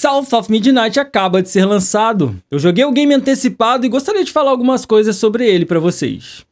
South of Midnight acaba de ser lançado. Eu joguei o game antecipado e gostaria de falar algumas coisas sobre ele para vocês.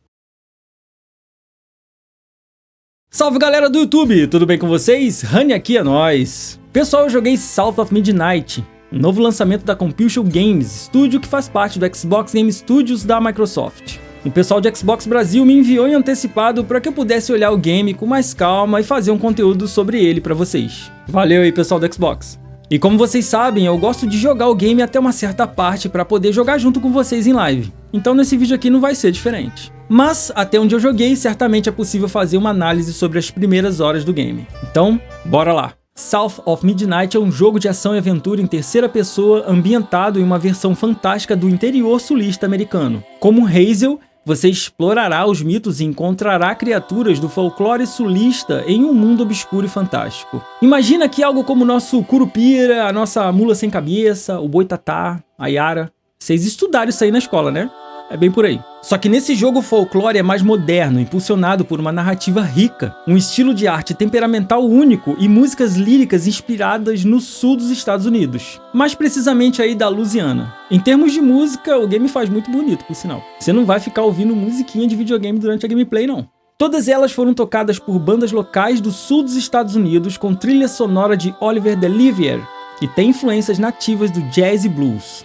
Salve galera do YouTube, tudo bem com vocês? Rani aqui é nóis. Pessoal, eu joguei South of Midnight, um novo lançamento da Compulsion Games, estúdio que faz parte do Xbox Game Studios da Microsoft. O pessoal de Xbox Brasil me enviou em antecipado para que eu pudesse olhar o game com mais calma e fazer um conteúdo sobre ele para vocês. Valeu aí pessoal do Xbox. E como vocês sabem, eu gosto de jogar o game até uma certa parte para poder jogar junto com vocês em live. Então nesse vídeo aqui não vai ser diferente. Mas até onde eu joguei, certamente é possível fazer uma análise sobre as primeiras horas do game. Então, bora lá! South of Midnight é um jogo de ação e aventura em terceira pessoa ambientado em uma versão fantástica do interior sulista americano. Como Hazel, você explorará os mitos e encontrará criaturas do folclore sulista em um mundo obscuro e fantástico. Imagina aqui algo como o nosso Curupira, a nossa mula sem cabeça, o Boitatá, a Yara. Vocês estudaram isso aí na escola, né? É bem por aí. Só que nesse jogo o folclore é mais moderno, impulsionado por uma narrativa rica, um estilo de arte temperamental único e músicas líricas inspiradas no sul dos Estados Unidos, mais precisamente aí da Louisiana. Em termos de música, o game faz muito bonito, por sinal. Você não vai ficar ouvindo musiquinha de videogame durante a gameplay, não. Todas elas foram tocadas por bandas locais do sul dos Estados Unidos com trilha sonora de Oliver Delivier, que tem influências nativas do jazz e blues.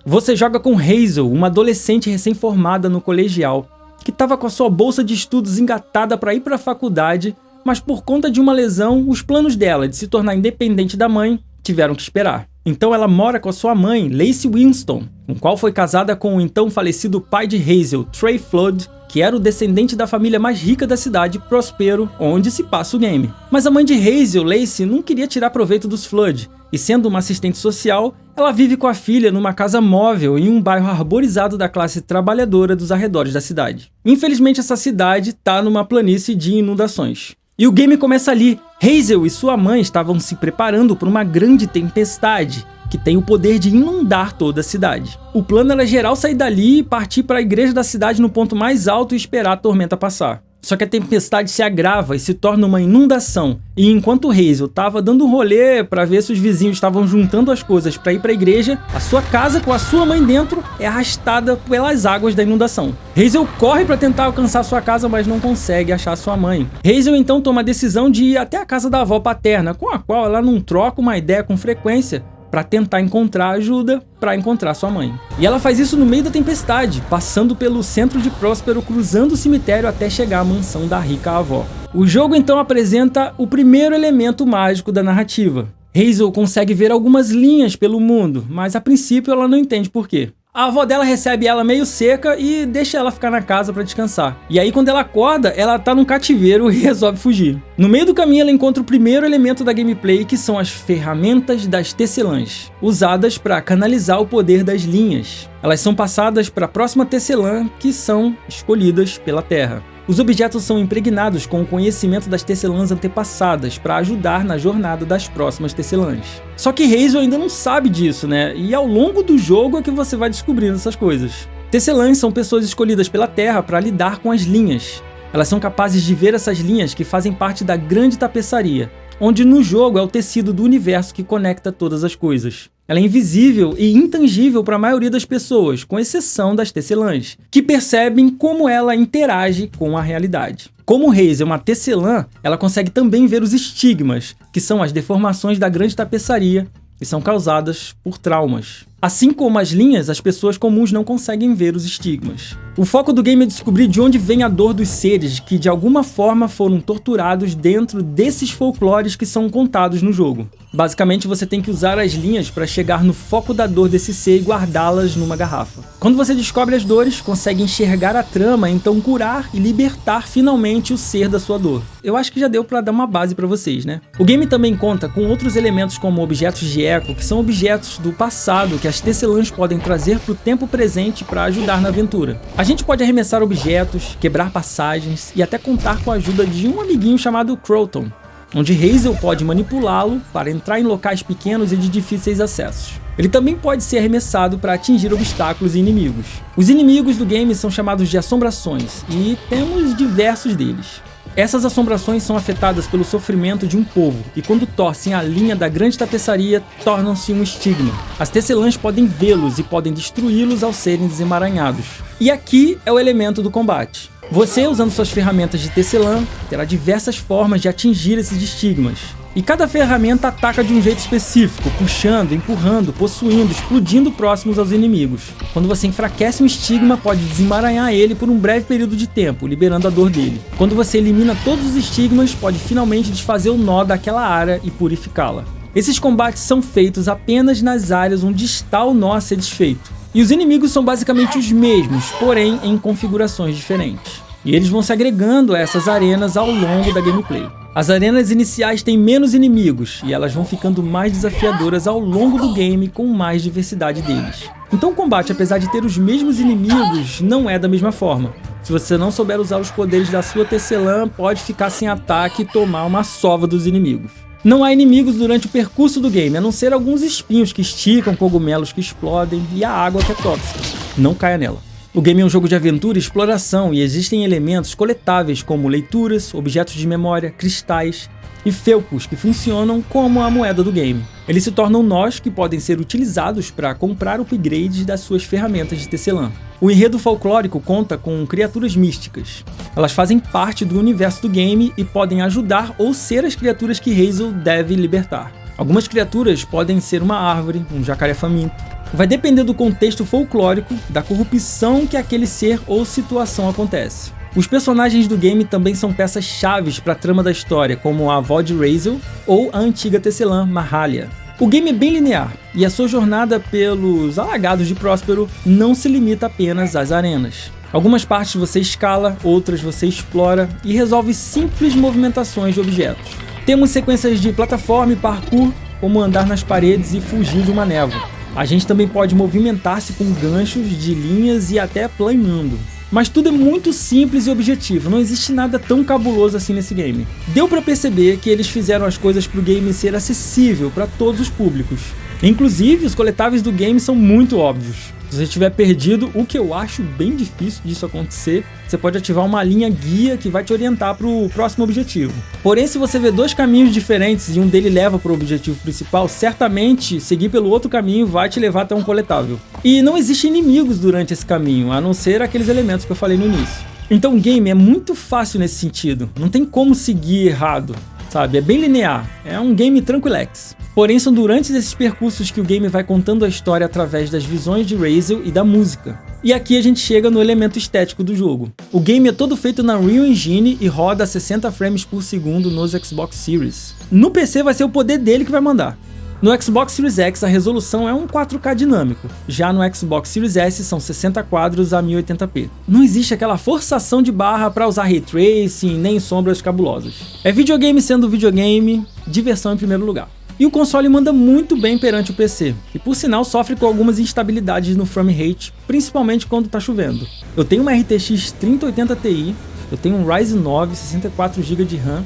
Você joga com Hazel, uma adolescente recém-formada no colegial, que estava com a sua bolsa de estudos engatada para ir para a faculdade, mas por conta de uma lesão, os planos dela de se tornar independente da mãe tiveram que esperar. Então ela mora com a sua mãe, Lacey Winston, com a qual foi casada com o então falecido pai de Hazel, Trey Flood, que era o descendente da família mais rica da cidade, Prospero, onde se passa o game. Mas a mãe de Hazel, Lacey, não queria tirar proveito dos Flood, e sendo uma assistente social, ela vive com a filha numa casa móvel em um bairro arborizado da classe trabalhadora dos arredores da cidade. Infelizmente essa cidade está numa planície de inundações. E o game começa ali. Hazel e sua mãe estavam se preparando para uma grande tempestade, que tem o poder de inundar toda a cidade. O plano era geral sair dali e partir para a igreja da cidade no ponto mais alto e esperar a tormenta passar. Só que a tempestade se agrava e se torna uma inundação. E enquanto Hazel estava dando um rolê para ver se os vizinhos estavam juntando as coisas para ir para a igreja, a sua casa com a sua mãe dentro é arrastada pelas águas da inundação. Hazel corre para tentar alcançar sua casa, mas não consegue achar sua mãe. Hazel então toma a decisão de ir até a casa da avó paterna, com a qual ela não troca uma ideia com frequência, para tentar encontrar ajuda para encontrar sua mãe. E ela faz isso no meio da tempestade, passando pelo centro de Prospero, cruzando o cemitério até chegar à mansão da rica avó. O jogo então apresenta o primeiro elemento mágico da narrativa. Hazel consegue ver algumas linhas pelo mundo, mas a princípio ela não entende por quê. A avó dela recebe ela meio seca e deixa ela ficar na casa para descansar. E aí quando ela acorda, ela tá num cativeiro e resolve fugir. No meio do caminho ela encontra o primeiro elemento da gameplay, que são as ferramentas das tecelãs, usadas para canalizar o poder das linhas. Elas são passadas para a próxima tecelã, que são escolhidas pela Terra. Os objetos são impregnados com o conhecimento das tecelãs antepassadas para ajudar na jornada das próximas tecelãs. Só que Hazel ainda não sabe disso, né? E ao longo do jogo é que você vai descobrindo essas coisas. Tecelãs são pessoas escolhidas pela Terra para lidar com as linhas. Elas são capazes de ver essas linhas que fazem parte da grande tapeçaria, onde no jogo é o tecido do universo que conecta todas as coisas. Ela é invisível e intangível para a maioria das pessoas, com exceção das tecelãs, que percebem como ela interage com a realidade. Como Hazel é uma tecelã, ela consegue também ver os estigmas, que são as deformações da grande tapeçaria e são causadas por traumas. Assim como as linhas, as pessoas comuns não conseguem ver os estigmas. O foco do game é descobrir de onde vem a dor dos seres que de alguma forma foram torturados dentro desses folclores que são contados no jogo. Basicamente você tem que usar as linhas para chegar no foco da dor desse ser e guardá-las numa garrafa. Quando você descobre as dores, consegue enxergar a trama, então curar e libertar finalmente o ser da sua dor. Eu acho que já deu para dar uma base para vocês, né? O game também conta com outros elementos como objetos de eco, que são objetos do passado que as tecelãs podem trazer para o tempo presente para ajudar na aventura. A gente pode arremessar objetos, quebrar passagens e até contar com a ajuda de um amiguinho chamado Croton, onde Hazel pode manipulá-lo para entrar em locais pequenos e de difíceis acessos. Ele também pode ser arremessado para atingir obstáculos e inimigos. Os inimigos do game são chamados de assombrações, e temos diversos deles. Essas assombrações são afetadas pelo sofrimento de um povo, e quando torcem a linha da grande tapeçaria, tornam-se um estigma. As tecelãs podem vê-los e podem destruí-los ao serem desemaranhados. E aqui é o elemento do combate. Você, usando suas ferramentas de tecelã, terá diversas formas de atingir esses estigmas. E cada ferramenta ataca de um jeito específico, puxando, empurrando, possuindo, explodindo próximos aos inimigos. Quando você enfraquece um estigma, pode desemaranhar ele por um breve período de tempo, liberando a dor dele. Quando você elimina todos os estigmas, pode finalmente desfazer o nó daquela área e purificá-la. Esses combates são feitos apenas nas áreas onde está o nó a ser desfeito. E os inimigos são basicamente os mesmos, porém em configurações diferentes. E eles vão se agregando a essas arenas ao longo da gameplay. As arenas iniciais têm menos inimigos, e elas vão ficando mais desafiadoras ao longo do game com mais diversidade deles. Então o combate, apesar de ter os mesmos inimigos, não é da mesma forma. Se você não souber usar os poderes da sua tecelã, pode ficar sem ataque e tomar uma sova dos inimigos. Não há inimigos durante o percurso do game, a não ser alguns espinhos que esticam, cogumelos que explodem e a água que é tóxica. Não caia nela. O game é um jogo de aventura e exploração e existem elementos coletáveis como leituras, objetos de memória, cristais e felpos que funcionam como a moeda do game. Eles se tornam nós que podem ser utilizados para comprar upgrades das suas ferramentas de tecelã. O enredo folclórico conta com criaturas místicas. Elas fazem parte do universo do game e podem ajudar ou ser as criaturas que Hazel deve libertar. Algumas criaturas podem ser uma árvore, um jacaré faminto. Vai depender do contexto folclórico, da corrupção que aquele ser ou situação acontece. Os personagens do game também são peças-chave para a trama da história, como a avó de Hazel ou a antiga tecelã Mahalia. O game é bem linear, e a sua jornada pelos alagados de Próspero não se limita apenas às arenas. Algumas partes você escala, outras você explora e resolve simples movimentações de objetos. Temos sequências de plataforma e parkour, como andar nas paredes e fugir de uma névoa. A gente também pode movimentar-se com ganchos de linhas e até planando. Mas tudo é muito simples e objetivo, não existe nada tão cabuloso assim nesse game. Deu pra perceber que eles fizeram as coisas pro game ser acessível para todos os públicos. Inclusive, os coletáveis do game são muito óbvios. Se você estiver perdido, o que eu acho bem difícil disso acontecer, você pode ativar uma linha guia que vai te orientar para o próximo objetivo. Porém, se você vê dois caminhos diferentes e um deles leva para o objetivo principal, certamente seguir pelo outro caminho vai te levar até um coletável. E não existem inimigos durante esse caminho, a não ser aqueles elementos que eu falei no início. Então o game é muito fácil nesse sentido, não tem como seguir errado. Sabe, é bem linear, é um game tranquilex. Porém, são durante esses percursos que o game vai contando a história através das visões de Hazel e da música. E aqui a gente chega no elemento estético do jogo. O game é todo feito na Unreal Engine e roda a 60 frames por segundo nos Xbox Series. No PC vai ser o poder dele que vai mandar. No Xbox Series X a resolução é um 4K dinâmico, já no Xbox Series S são 60 quadros a 1080p. Não existe aquela forçação de barra para usar Ray Tracing nem sombras cabulosas. É videogame sendo videogame, diversão em primeiro lugar. E o console manda muito bem perante o PC, e por sinal sofre com algumas instabilidades no frame rate, principalmente quando tá chovendo. Eu tenho uma RTX 3080 Ti, eu tenho um Ryzen 9, 64 GB de RAM,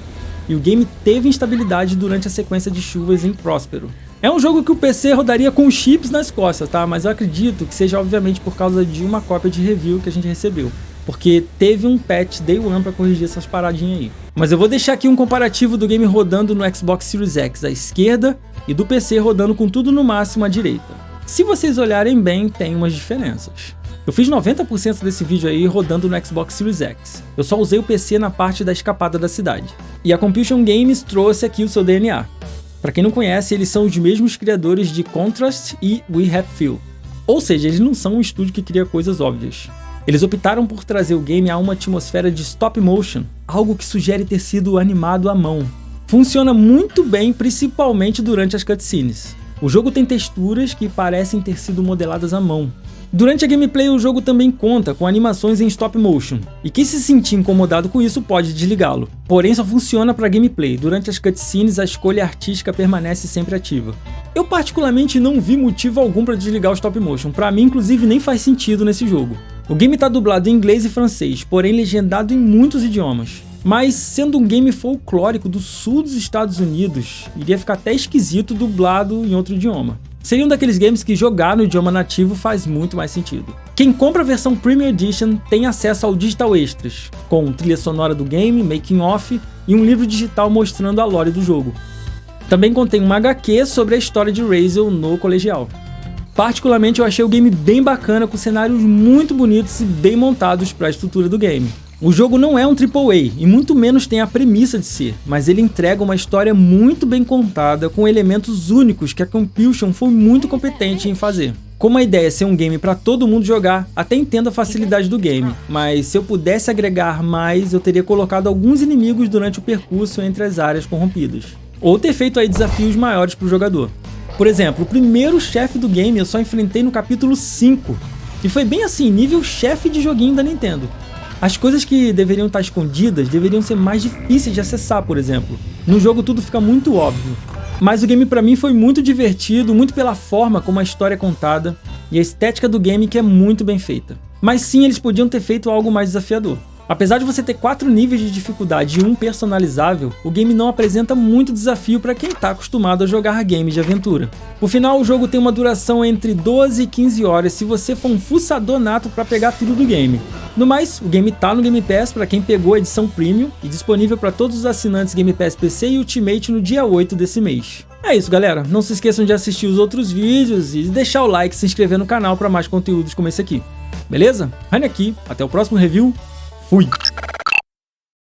e o game teve instabilidade durante a sequência de chuvas em Próspero. É um jogo que o PC rodaria com chips nas costas, tá? Mas eu acredito que seja obviamente por causa de uma cópia de review que a gente recebeu. Porque teve um patch Day One pra corrigir essas paradinhas aí. Mas eu vou deixar aqui um comparativo do game rodando no Xbox Series X à esquerda e do PC rodando com tudo no máximo à direita. Se vocês olharem bem, tem umas diferenças. Eu fiz 90% desse vídeo aí rodando no Xbox Series X. Eu só usei o PC na parte da escapada da cidade. E a Compulsion Games trouxe aqui o seu DNA. Pra quem não conhece, eles são os mesmos criadores de Contrast e We Have Feel. Ou seja, eles não são um estúdio que cria coisas óbvias. Eles optaram por trazer o game a uma atmosfera de stop motion, algo que sugere ter sido animado à mão. Funciona muito bem, principalmente durante as cutscenes. O jogo tem texturas que parecem ter sido modeladas à mão. Durante a gameplay, o jogo também conta com animações em stop motion, e quem se sentir incomodado com isso pode desligá-lo. Porém, só funciona para gameplay, durante as cutscenes a escolha artística permanece sempre ativa. Eu particularmente não vi motivo algum para desligar o stop motion, para mim inclusive nem faz sentido nesse jogo. O game está dublado em inglês e francês, porém legendado em muitos idiomas. Mas sendo um game folclórico do sul dos Estados Unidos, iria ficar até esquisito dublado em outro idioma. Seria um daqueles games que jogar no idioma nativo faz muito mais sentido. Quem compra a versão Premium Edition tem acesso ao Digital Extras, com trilha sonora do game, making of e um livro digital mostrando a lore do jogo. Também contém uma HQ sobre a história de Razel no colegial. Particularmente eu achei o game bem bacana, com cenários muito bonitos e bem montados para a estrutura do game. O jogo não é um AAA e muito menos tem a premissa de ser, mas ele entrega uma história muito bem contada com elementos únicos que a Compulsion foi muito competente em fazer. Como a ideia é ser um game para todo mundo jogar, até entendo a facilidade do game, mas se eu pudesse agregar mais, eu teria colocado alguns inimigos durante o percurso entre as áreas corrompidas. Ou ter feito aí desafios maiores para o jogador. Por exemplo, o primeiro chefe do game eu só enfrentei no capítulo 5, e foi bem assim, nível chefe de joguinho da Nintendo. As coisas que deveriam estar escondidas deveriam ser mais difíceis de acessar, por exemplo. No jogo tudo fica muito óbvio. Mas o game pra mim foi muito divertido, muito pela forma como a história é contada e a estética do game que é muito bem feita. Mas sim, eles podiam ter feito algo mais desafiador. Apesar de você ter 4 níveis de dificuldade e um personalizável, o game não apresenta muito desafio para quem está acostumado a jogar games de aventura. Por final, o jogo tem uma duração entre 12 e 15 horas se você for um fuçador nato para pegar tudo do game. No mais, o game tá no Game Pass para quem pegou a edição Premium e disponível para todos os assinantes Game Pass PC e Ultimate no dia 8 desse mês. É isso, galera. Não se esqueçam de assistir os outros vídeos e deixar o like e se inscrever no canal para mais conteúdos como esse aqui. Beleza? Rani aqui, até o próximo review. Fui!